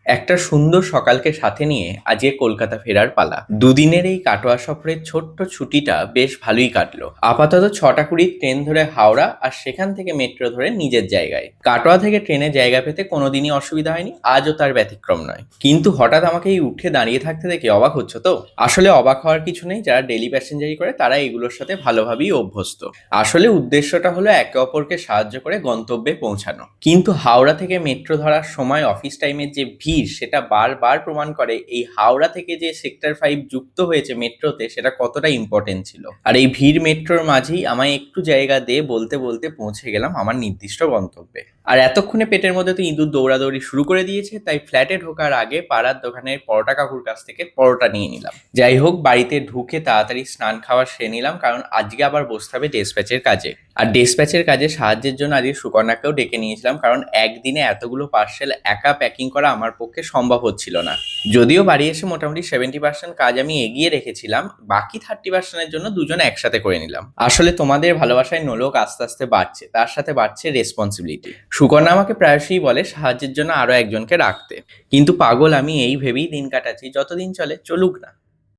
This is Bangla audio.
একটা সুন্দর সকালকে সাথে নিয়ে আজকে কলকাতা ফেরার পালা। দুদিনের এই কাটোয়া সফরের ছোট্ট ছুটিটা বেশ ভালোই কাটলো। আপাতত 6টা 20 ট্রেন ধরে হাওড়া আর সেখান থেকে মেট্রো ধরে নিজের জায়গায়। কাটোয়া থেকে ট্রেনে জায়গা পেতে কোনোদিনই অসুবিধা হয়নি, আজও তার ব্যতিক্রম নয়। কিন্তু হঠাৎ আমাকে এই উঠে দাঁড়িয়ে থাকতে দেখে অবাক হচ্ছ তো? আসলে অবাক হওয়ার কিছু নেই, যারা ডেলি প্যাসেঞ্জারি করে তারা এগুলোর সাথে ভালোভাবেই অভ্যস্ত। আসলে উদ্দেশ্যটা হলো একে অপরকে সাহায্য করে গন্তব্যে পৌঁছানো। কিন্তু হাওড়া থেকে মেট্রো ধরার সময় অফিস টাইমের যে ভিড়, সেটা বারবার প্রমাণ করে এই হাওড়া থেকে যে সেক্টর 5 যুক্ত হয়েছে মেট্রোতে সেটা কতটা ইম্পর্টেন্ট ছিল। আর এই ভিড় মেট্রোর মাঝেই আমায় একটু জায়গা দিয়ে বলতে বলতে পৌঁছে গেলাম আমার নির্দিষ্ট গন্তব্যে। আর এতক্ষণে পেটের মধ্যে তো ইঁদুর দৌড়াদৌড়ি শুরু করে দিয়েছে, তাই ফ্ল্যাটে ঢোকার আগে পাড়ার দোকানের পরোটা কাকুর কাছ থেকে পরোটা নিয়ে নিলাম। যাই হোক, বাড়িতে ঢুকে তাড়াতাড়ি স্নান খাওয়া সেরে নিলাম, কারণ আজকে আবার বসতে হবে ডেসপ্যাচের কাজে। আর ডেসপ্যাচের কাজে সাহায্যের জন্য আজকে সুকন্যাকেও ডেকে নিয়েছিলাম, কারণ একদিনে এতগুলো পার্সেল একা প্যাকিং করা আমার পক্ষে সম্ভব হচ্ছিল না। যদিও বাড়ি এসে মোটামুটি 70% কাজ আমি এগিয়ে রেখেছিলাম, বাকি 30%-এর জন্য দুজনে একসাথে করে নিলাম। আসলে তোমাদের ভালোবাসায় নোলক আস্তে আস্তে বাড়ছে, তার সাথে বাড়ছে রেসপন্সিবিলিটি। সুকন্যা আমাকে প্রায়শই বলে সাহায্যের জন্য আরো একজনকে রাখতে, কিন্তু পাগল আমি এই ভেবেই দিন কাটাচ্ছি যতদিন চলে চলুক না।